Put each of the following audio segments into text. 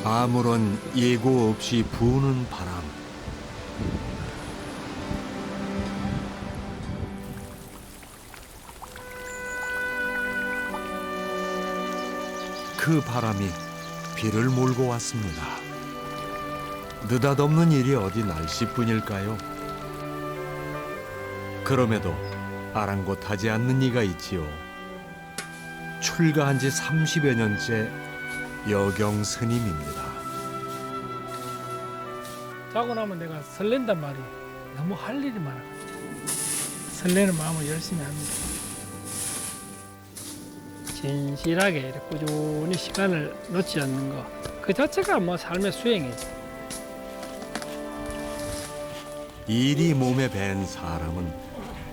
아무런 예고 없이 부는 바람. 그 바람이 비를 몰고 왔습니다. 느닷없는 일이 어디 날씨뿐일까요? 그럼에도 아랑곳하지 않는 이가 있지요. 출가한 지 30여 년째 여경 스님입니다. 자고 나면 내가 설렌단 말이에요. 너무 할 일이 많아가지고 설레는 마음을 열심히 합니다. 진실하게 이렇게 꾸준히 시간을 놓지 않는 거, 그 자체가 뭐 삶의 수행이지. 일이 몸에 밴 사람은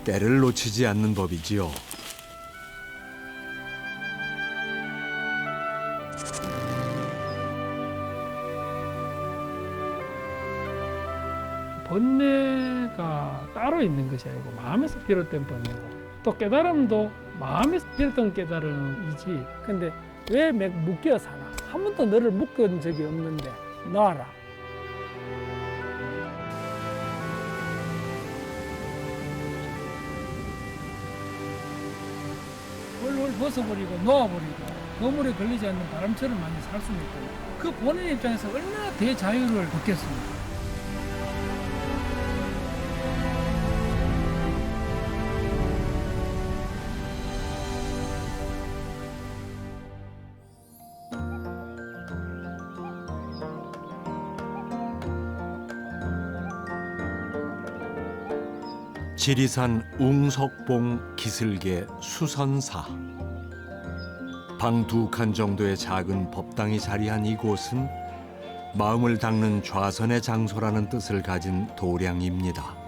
때를 놓치지 않는 법이지요. 번뇌가 따로 있는 것이 아니고 마음에서 비롯된 번뇌고, 또 깨달음도 마음에서 비롯된 깨달음이지. 근데 왜 묶여 사나? 한 번도 너를 묶은 적이 없는데 놔라. 홀홀 벗어버리고 놓아버리고 거물에 걸리지 않는 바람처럼 많이 살 수는 있고, 그 본인 입장에서 얼마나 대자유를 얻겠습니까? 지리산 웅석봉 기슭의 수선사. 방 두 칸 정도의 작은 법당이 자리한 이곳은 마음을 닦는 좌선의 장소라는 뜻을 가진 도량입니다.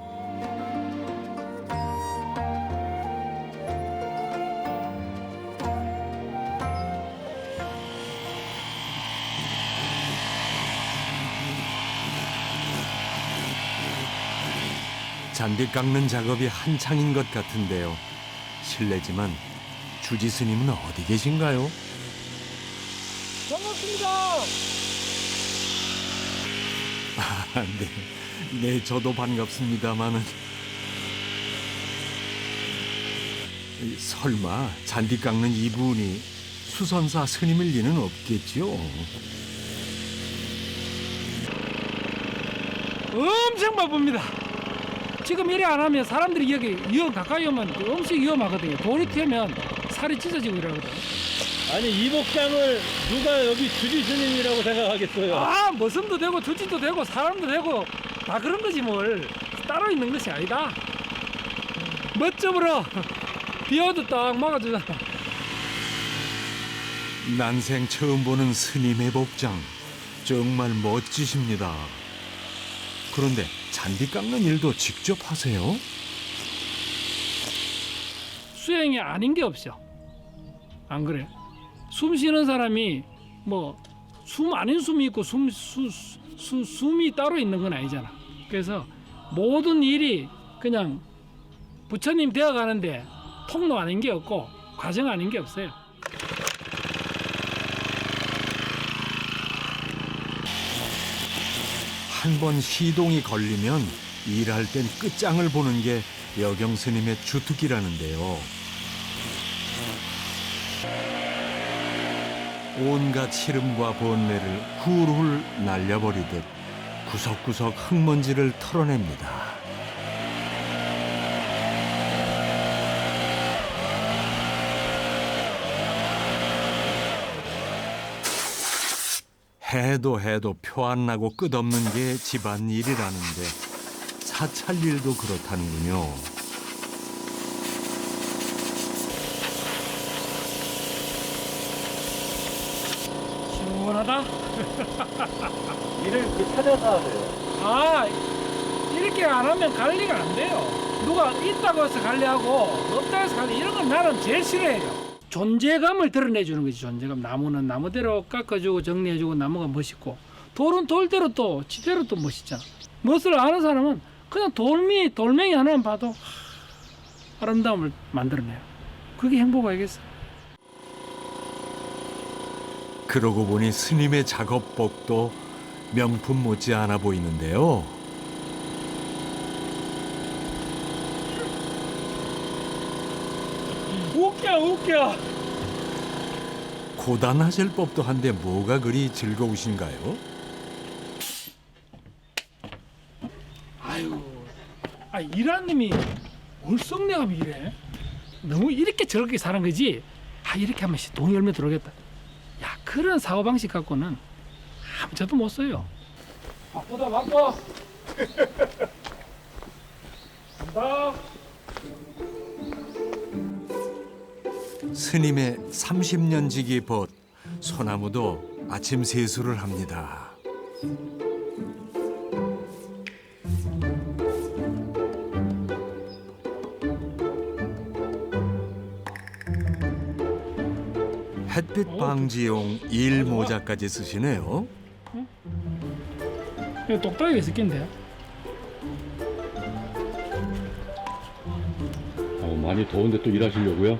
잔디 깎는 작업이 한창인 것 같은데요. 실례지만 주지 스님은 어디 계신가요? 반갑습니다. 네, 저도 반갑습니다마는 설마 잔디 깎는 이분이 수선사 스님일 리는 없겠지요? 엄청 바쁩니다. 지금 이래 안 하면 사람들이 여기 가까이 오면 엄청 위험하거든요. 돌이 튀면 살이 찢어지고 이러거든요. 아니 이 복장을 누가 여기 주지 스님이라고 생각하겠어요? 아, 머슴도 되고 주지도 되고 사람도 되고 다 그런 거지 뭘. 따로 있는 것이 아니다. 멋져버려. 비 와도 딱 막아주잖아. 난생 처음 보는 스님의 복장 정말 멋지십니다. 그런데 잔디 깎는 일도 직접 하세요? 수행이 아닌 게 없어. 안 그래? 숨 쉬는 사람이 뭐 숨 아닌 숨이 있고 숨이 따로 있는 건 아니잖아. 그래서 모든 일이 그냥 부처님 되어가는데 통로 아닌 게 없고 과정 아닌 게 없어요. 한 번 시동이 걸리면 일할 땐 끝장을 보는 게 여경 스님의 주특기라는데요. 온갖 시름과 번뇌를 훌훌 날려버리듯 구석구석 흙먼지를 털어냅니다. 해도 표 안 나고 끝없는 게 집안일이라는데 사찰 일도 그렇다는군요. 시원하다. 일을 이렇게 찾아서 하세요. 아, 이렇게 안 하면 관리가 안 돼요. 누가 있다고 해서 관리하고 없다고 해서 관리, 이런 건 나는 제일 싫어해요. 존재감을 드러내주는 거지. 존재감. 나무는 나무대로 깎아주고 정리해주고 나무가 멋있고, 돌은 돌대로 또 지대로 또 멋있잖아. 멋을 아는 사람은 그냥 돌멩이 하나만 봐도 아름다움을 만들어내요. 그게 행복 아니겠어? 그러고 보니 스님의 작업복도 명품 못지않아 보이는데요. 웃겨. 고단하실 법도 한데 뭐가 그리 즐거우신가요? 아유, 일하는 놈이 얼썩내가면 이래. 너무 이렇게 저렇게 사는 거지. 이렇게 하면 돈이 얼마 들어오겠다. 야, 그런 사고방식 갖고는 아무것도 못 써요. 바쁘다. 간다. 스님의 30년 지기 벗 소나무도 아침 세수를 합니다. 햇빛 방지용 일 모자까지 쓰시네요. 이거 똑딱이가 있을 낀데. 많이 더운데 또 일하시려고요?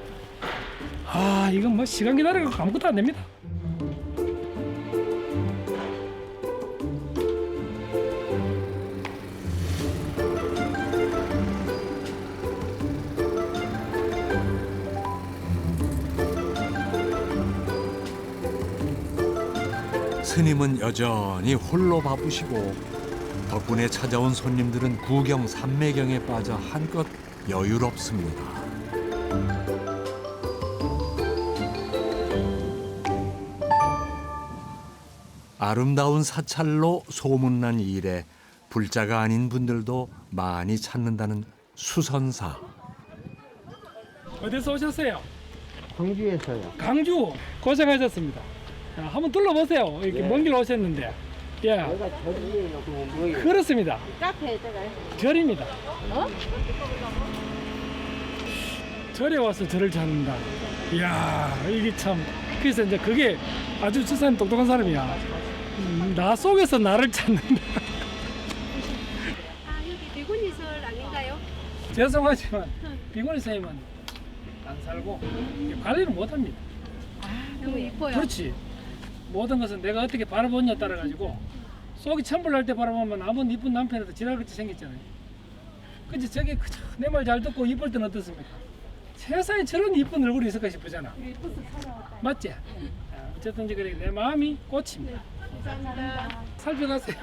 이건 뭐 시간 기다리고 아무것도 안 됩니다. 스님은 여전히 홀로 바쁘시고 덕분에 찾아온 손님들은 구경 삼매경에 빠져 한껏 여유롭습니다. 아름다운 사찰로 소문난 일에 불자가 아닌 분들도 많이 찾는다는 수선사. 어디서 오셨어요? 광주에서요. 강주. 고생하셨습니다. 한번 둘러보세요. 이렇게 예. 먼 길 오셨는데. 예, 여기가 절이에요. 그거 뭐예요? 그렇습니다. 카페에다가 절입니다. 어? 절에 와서 절을 찾는다. 이야, 이게 참. 그래서 이제 그게 아주 저 사람 똑똑한 사람이야. 나 속에서 나를 찾는다. 여기 비구니설 아닌가요? 죄송하지만 비구니 선생님은 안 살고 관리를 못합니다. 너무 이뻐요. 그렇지. 모든 것은 내가 어떻게 바라보느냐에 따라 가지고 속이 천불날 때 바라보면 아무리 이쁜 남편이라도 지랄같이 생겼잖아요. 근데 저게 내 말 잘 듣고 이쁠 때는 어떻습니까? 세상에 저런 이쁜 얼굴이 있을까 싶으잖아. 맞지? 어쨌든지 그래 내 마음이 꽃입니다. 감사합니다. 살펴가세요.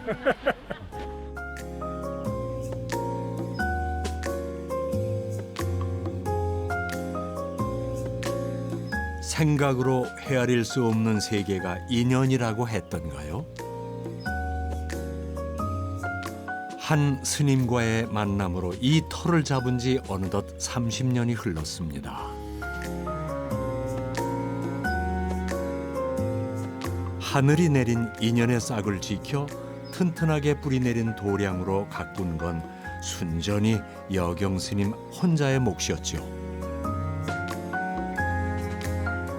생각으로 헤아릴 수 없는 세계가 인연이라고 했던가요? 한 스님과의 만남으로 이 터를 잡은 지 어느덧 30년이 흘렀습니다. 하늘이 내린 인연의 싹을 지켜 튼튼하게 뿌리내린 도량으로 가꾼 건 순전히 여경 스님 혼자의 몫이었죠.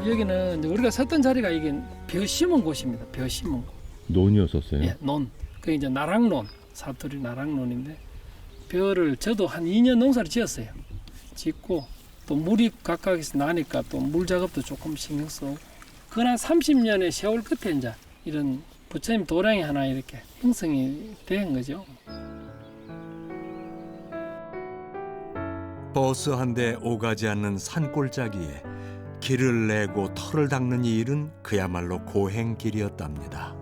여기는 이제 우리가 섰던 자리가 이게 벼 심은 곳입니다. 벼 심은 곳. 논이었었어요? 예, 논. 그 이제 나락논, 사투리 나락논인데 벼를 저도 한 2년 농사를 지었어요. 짓고 또 물이 각각에서 나니까 또 물 작업도 조금 신경 쓰고 그한 30년의 세월 끝에 이제 이런 부처님 도량이 하나 이렇게 형성이 된 거죠. 버스 한 대 오가지 않는 산골짜기에 길을 내고 터를 닦는 이 일은 그야말로 고행길이었답니다.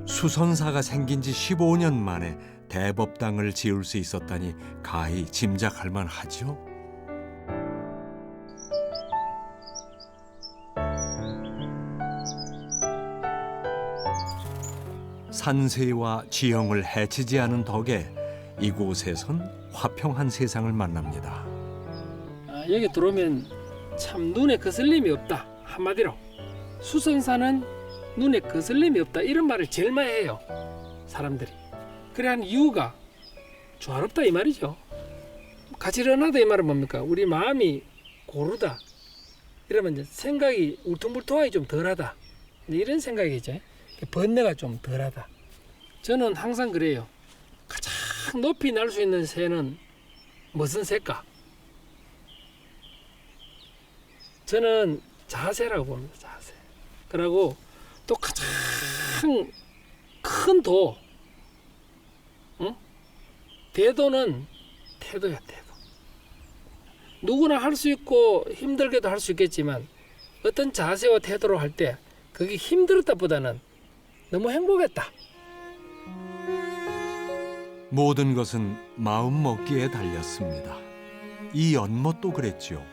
수선사가 생긴 지 15년 만에 대법당을 지을 수 있었다니 가히 짐작할 만하죠. 산세와 지형을 해치지 않은 덕에 이곳에선 화평한 세상을 만납니다. 여기 들어오면 참 눈에 거슬림이 없다. 한마디로 수선사는 눈에 거슬림이 없다. 이런 말을 제일 많이 해요. 사람들이. 그래 한 이유가 조화롭다 이 말이죠. 가지런하다 이 말은 뭡니까? 우리 마음이 고르다. 이러면 이제 생각이 울퉁불퉁하게 좀 덜하다. 이런 생각이죠. 번뇌가 좀 덜하다. 저는 항상 그래요. 가장 높이 날 수 있는 새는 무슨 새일까? 저는 자세라고 봅니다. 자세. 그리고 또 가장 큰 도, 응? 대도는 태도야, 태도. 누구나 할 수 있고 힘들게도 할 수 있겠지만 어떤 자세와 태도로 할 때 그게 힘들었다보다는 너무 행복했다. 모든 것은 마음 먹기에 달렸습니다. 이 연못도 그랬죠.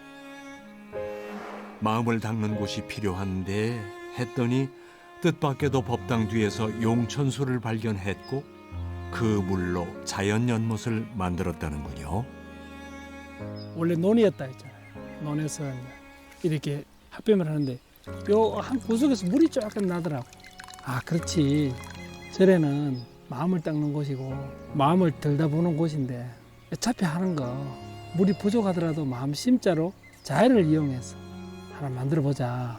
마음을 닦는 곳이 필요한데 했더니 뜻밖에도 법당 뒤에서 용천수를 발견했고 그 물로 자연 연못을 만들었다는군요. 원래 논이었다 했잖아요. 논에서 이렇게 합병을 하는데 요 한 구석에서 물이 조금 나더라고. 아, 그렇지. 절에는 마음을 닦는 곳이고 마음을 들다보는 곳인데 어차피 하는 거 물이 부족하더라도 마음 심자로 자연을 이용해서 하나 만들어 보자.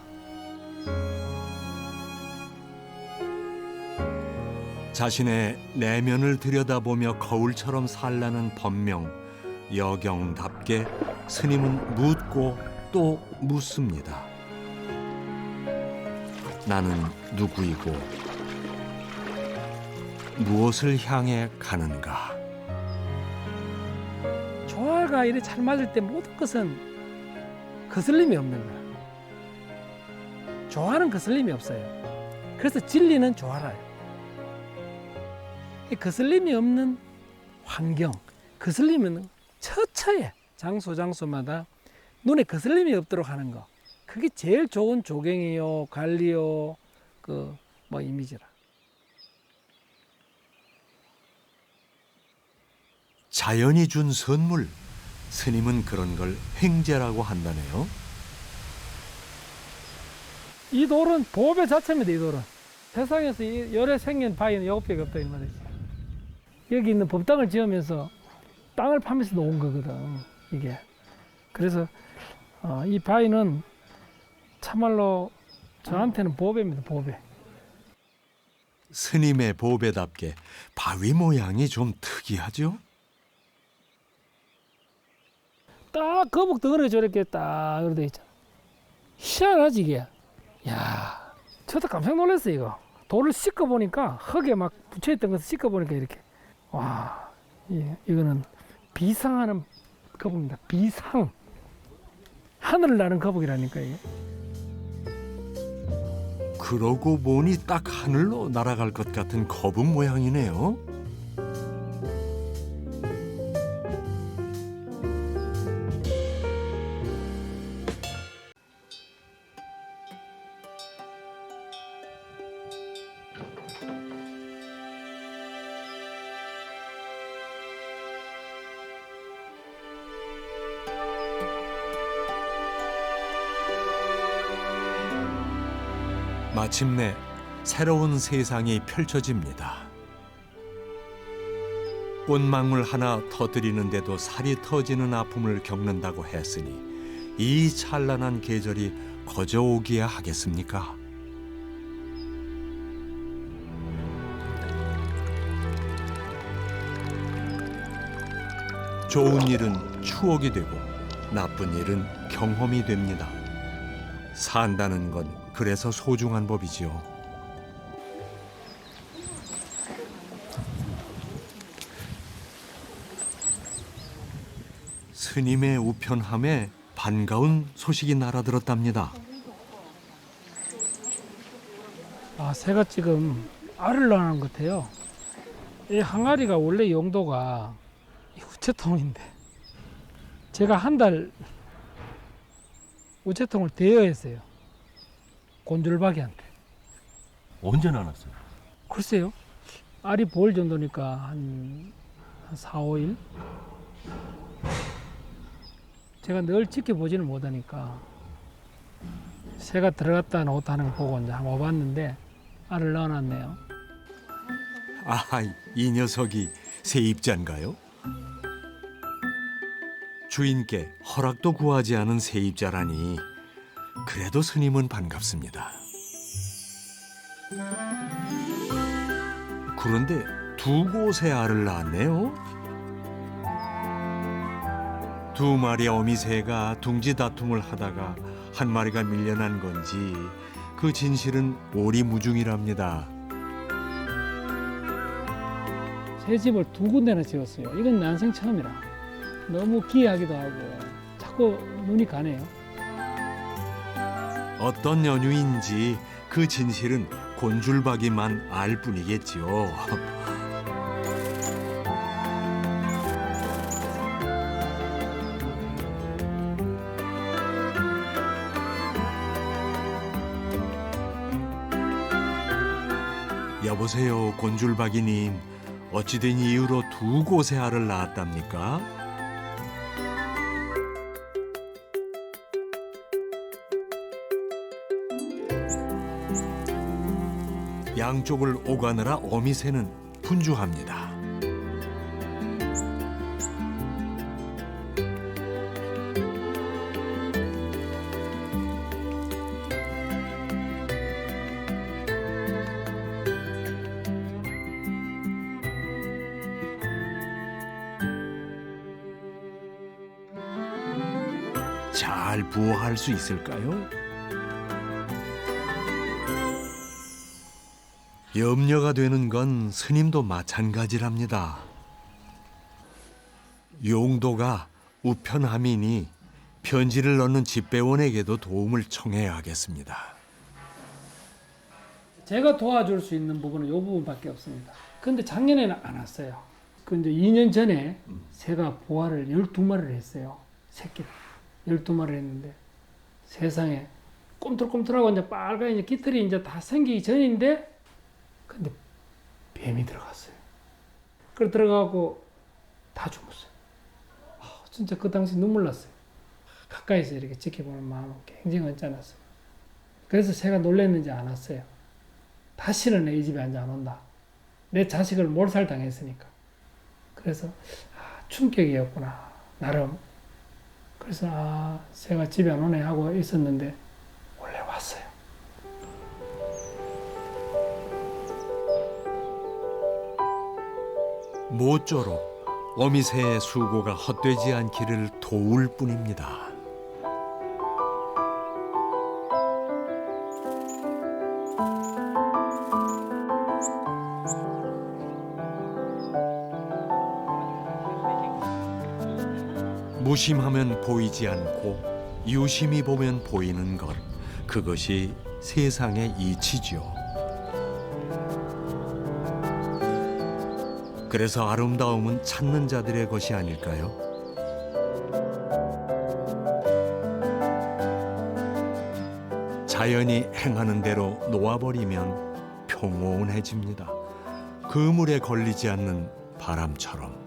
자신의 내면을 들여다보며 거울처럼 살라는 법명 여경답게 스님은 묻고 또 묻습니다. 나는 누구이고 무엇을 향해 가는가? 조화가 이렇게 잘 맞을 때 모든 것은 거슬림이 없는 거야. 조화는 거슬림이 없어요. 그래서 진리는 조화라요. 이 거슬림이 없는 환경, 거슬림은 처처에 장소마다 눈에 거슬림이 없도록 하는 거. 그게 제일 좋은 조경이요, 관리요, 그 뭐 이미지라. 자연이 준 선물, 스님은 그런 걸 횡재라고 한다네요. 이 돌은 보배 자체입니다. 이 돌은 세상에서 열에 생긴 바위는 이것밖에 없다 이 말이지. 여기 있는 법당을 지으면서 땅을 파면서 놓은 거거든 이게. 그래서 이 바위는 참말로 저한테는 보배입니다. 보배. 스님의 보배답게 바위 모양이 좀 특이하죠? 딱 거북 덩어리 저렇게 딱 이렇게 돼 있잖아. 희한하지 이게. 야, 저도 깜짝 놀랐어 이거. 돌을 씻고 보니까 흙에 막 붙여있던 것을 씻고 보니까 이렇게. 와, 이거는 비상하는 거북입니다. 비상. 하늘을 나는 거북이라니까 이게. 그러고 보니 딱 하늘로 날아갈 것 같은 거북 모양이네요. 마침내 새로운 세상이 펼쳐집니다. 꽃망울 하나 터뜨리는데도 살이 터지는 아픔을 겪는다고 했으니 이 찬란한 계절이 거저 오기야 하겠습니까? 좋은 일은 추억이 되고 나쁜 일은 경험이 됩니다. 산다는 건 그래서 소중한 법이지요. 스님의 우편함에 반가운 소식이 날아들었답니다. 아, 새가 지금 알을 낳는 것 같아요. 이 항아리가 원래 용도가 이 우체통인데 제가 한 달 우체통을 대여했어요. 곤줄박이한테. 언제 나눴어요? 글쎄요. 알이 보일 정도니까 한 4, 5일? 제가 늘 지켜보지는 못하니까 새가 들어갔다 나왔다 하는 거 보고 이제 한번 와봤는데 알을 넣어놨네요. 아, 이 녀석이 세입자인가요? 주인께 허락도 구하지 않은 세입자라니 그래도 스님은 반갑습니다. 그런데 두 곳에 알을 낳았네요. 두 마리 어미새가 둥지 다툼을 하다가 한 마리가 밀려난 건지 그 진실은 오리무중이랍니다. 새 집을 두 군데나 지었어요. 이건 난생 처음이라. 너무 기이하기도 하고 자꾸 눈이 가네요. 어떤 연유인지 그 진실은 곤줄박이만 알 뿐이겠지요. 여보세요, 곤줄박이님. 어찌된 이유로 두 곳에 알을 낳았답니까? 양쪽을 오가느라 어미새는 분주합니다. 잘 부화할 수 있을까요? 염려가 되는 건 스님도 마찬가지랍니다. 용도가 우편함이니 편지를 넣는 집배원에게도 도움을 청해야겠습니다. 제가 도와줄 수 있는 부분은 이 부분밖에 없습니다. 근데 작년에는 안 왔어요. 근데 2년 전에 새가 부화를 12마리를 했어요. 새끼를 12마리를 했는데 세상에 꿈틀꿈틀하고 이제 빨간 이제 깃털이 이제 다 생기기 전인데 근데 뱀이 들어갔어요. 그래 들어가고 다 죽었어요. 진짜 그 당시 눈물 났어요. 가까이서 이렇게 지켜보는 마음은 굉장히 언짢았어요. 그래서 새가 놀랐는지 안 왔어요. 다시는 내 집에 앉아 안 온다. 내 자식을 몰살당했으니까. 그래서 충격이었구나 나름. 그래서 새가 집에 안 오네 하고 있었는데 원래 왔어요. 모쪼록 어미새의 수고가 헛되지 않기를 도울 뿐입니다. 무심하면 보이지 않고 유심히 보면 보이는 것, 그것이 세상의 이치죠. 그래서 아름다움은 찾는 자들의 것이 아닐까요? 자연이 행하는 대로 놓아버리면 평온해집니다. 그물에 걸리지 않는 바람처럼.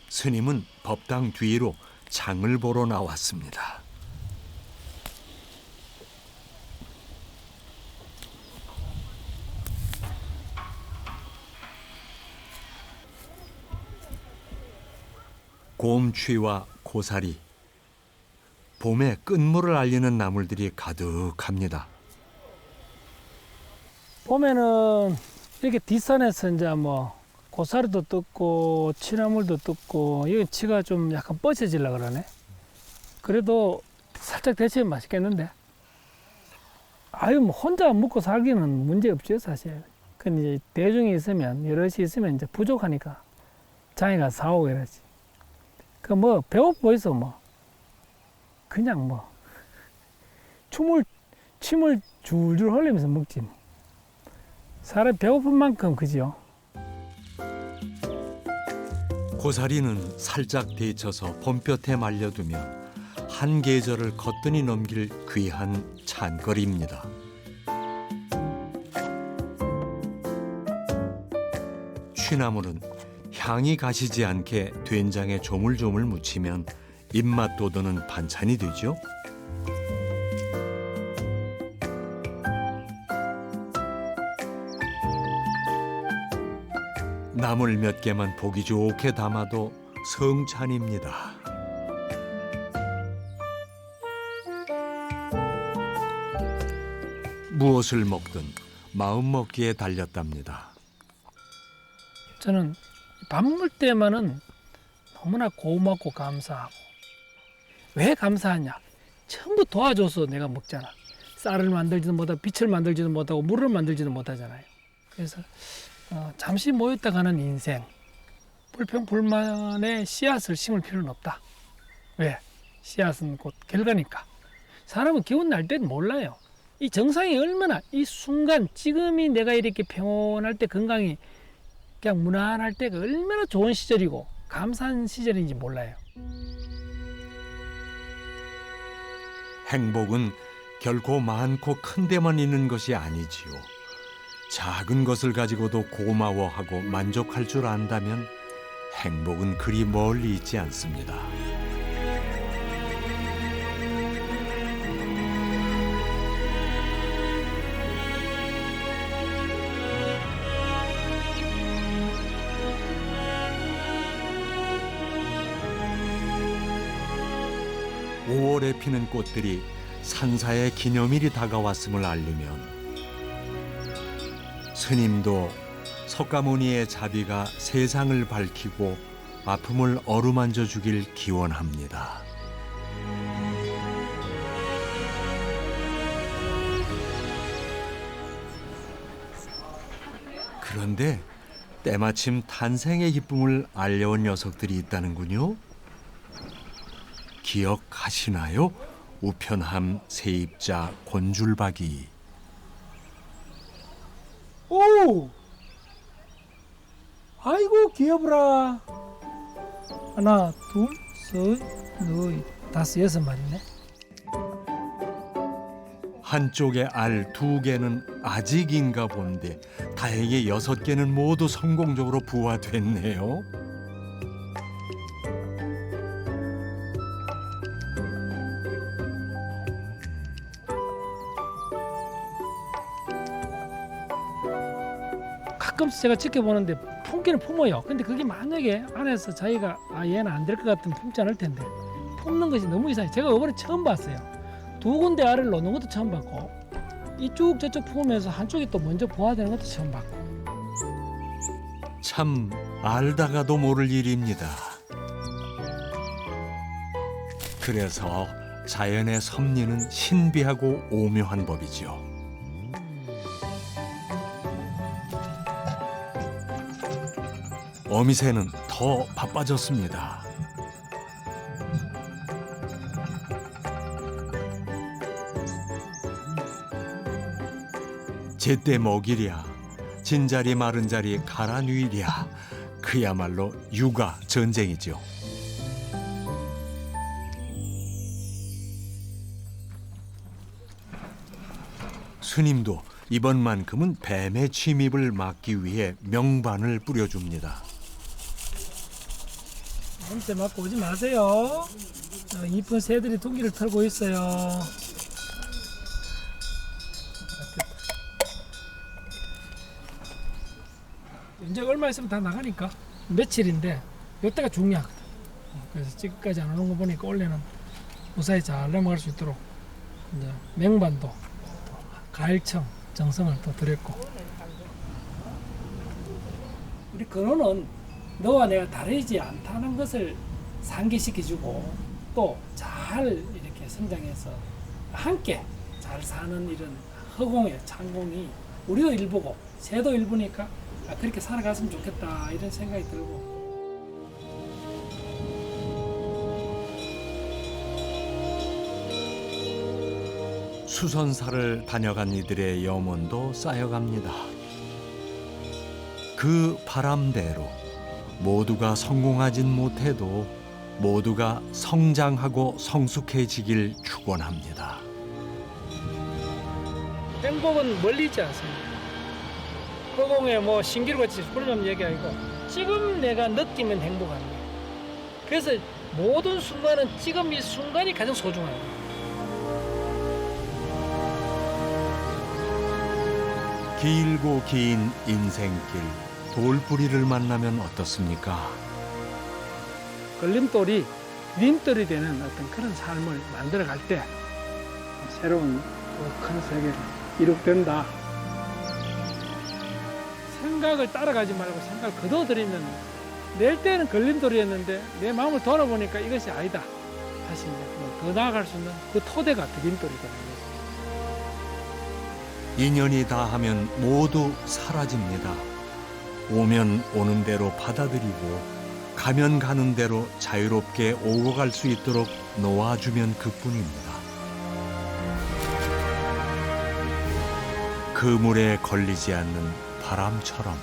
스님은 법당 뒤로 장을 보러 나왔습니다. 곰취와 고사리, 봄의 끝물을 알리는 나물들이 가득합니다. 봄에는 이렇게 뒷산에서 이제 뭐 고사리도 뜯고 취나물도 뜯고 여기 치가 좀 약간 뻗쳐지려 그러네. 그래도 살짝 데치면 맛있겠는데. 아유 뭐 혼자 먹고 살기는 문제 없죠 사실. 근데 이제 대중이 있으면 여럿이 있으면 이제 부족하니까 장이가 사오고 이러지. 그 뭐 배고파 있어 뭐 그냥 뭐 침을 줄줄 흘리면서 먹지 뭐. 사람 배고픈 만큼 그지요. 고사리는 살짝 데쳐서 봄볕에 말려두면 한 계절을 거뜬히 넘길 귀한 찬거리입니다. 취나물은 향이 가시지 않게 된장에 조물조물 무치면 입맛 돋우는 반찬이 되죠. 나물 몇 개만 보기 좋게 담아도 성찬입니다. 무엇을 먹든 마음 먹기에 달렸답니다. 저는 밥 먹을 때만은 너무나 고맙고 감사하고. 왜 감사하냐? 전부 도와줘서 내가 먹잖아. 쌀을 만들지도 못하고 빛을 만들지도 못하고 물을 만들지도 못하잖아요. 그래서 잠시 모였다 가는 인생, 불평불만의 씨앗을 심을 필요는 없다. 왜? 씨앗은 곧 결과니까. 사람은 기운 날 때는 몰라요. 이 정상이 얼마나, 이 순간 지금이 내가 이렇게 평온할 때, 건강이 그냥 무난할 때가 얼마나 좋은 시절이고 감사한 시절인지 몰라요. 행복은 결코 많고 큰 데만 있는 것이 아니지요. 작은 것을 가지고도 고마워하고 만족할 줄 안다면 행복은 그리 멀리 있지 않습니다. (5월에) 피는 꽃들이 산사의 기념일이 다가왔음을 알리면 스님도 석가모니의 자비가 세상을 밝히고 아픔을 어루만져 주길 기원합니다. 그런데 때마침 탄생의 기쁨을 알려온 녀석들이 있다는군요. 기억하시나요? 우편함 세입자 곤줄박이. 오! 아이고 귀여워라. 하나, 둘, 셋, 넷, 다섯, 여섯 마리네. 한쪽에 알 2개는 아직인가 본데 다행히 6개는 모두 성공적으로 부화됐네요. 가끔씩 제가 지켜보는데 품기는 품어요. 근데 그게 만약에 안에서 자기가 얘는 안 될 것 같으면 품지 않을 텐데 품는 것이 너무 이상해요. 제가 이번에 처음 봤어요. 2군데 알을 놓는 것도 처음 봤고 이쪽 저쪽 품으면서 한쪽이 또 먼저 부화되는 것도 처음 봤고. 참 알다가도 모를 일입니다. 그래서 자연의 섭리는 신비하고 오묘한 법이죠. 어미새는 더 바빠졌습니다. 제때 먹이랴, 진자리 마른 자리 갈아 누이랴. 그야말로 육아 전쟁이죠. 스님도 이번만큼은 뱀의 침입을 막기 위해 명반을 뿌려줍니다. 냄새 맡고 오지 마세요. 이쁜 새들이 둥기를 털고 있어요. 이제 얼마 있으면 다 나가니까 며칠인데 이때가 중요하거든. 그래서 지금까지 안 오는 거 보니까 원래는 무사히 잘 넘어갈 수 있도록 이제 맹반도 가일청 정성을 또 드렸고, 우리 근호는 너와 내가 다르지 않다는 것을 상기시켜주고 또 잘 이렇게 성장해서 함께 잘 사는 이런 허공의 창공이 우리도 일부고 새도 일부니까 그렇게 살아갔으면 좋겠다 이런 생각이 들고. 수선사를 다녀간 이들의 염원도 쌓여갑니다. 그 바람대로 모두가 성공하진 못해도 모두가 성장하고 성숙해지길 축원합니다. 행복은 멀리 있지 않습니다. 허공에 뭐 신기루같이 그런 얘기 아니고 지금 내가 느끼면 행복한 거예요. 그래서 모든 순간은 지금 이 순간이 가장 소중한 거예요. 길고 긴 인생길, 돌뿌리를 만나면 어떻습니까? 걸림돌이 디딤돌이 되는 어떤 그런 삶을 만들어갈 때 새로운 큰 세계가 이룩된다. 생각을 따라가지 말고 생각을 거둬들이면 낼 때는 걸림돌이었는데 내 마음을 돌아보니까 이것이 아니다. 다시 이제 더 나아갈 수 있는 그 토대가 디딤돌이다. 인연이 닿으면 모두 사라집니다. 오면 오는 대로 받아들이고 가면 가는 대로 자유롭게 오고 갈 수 있도록 놓아주면 그뿐입니다. 그물에 걸리지 않는 바람처럼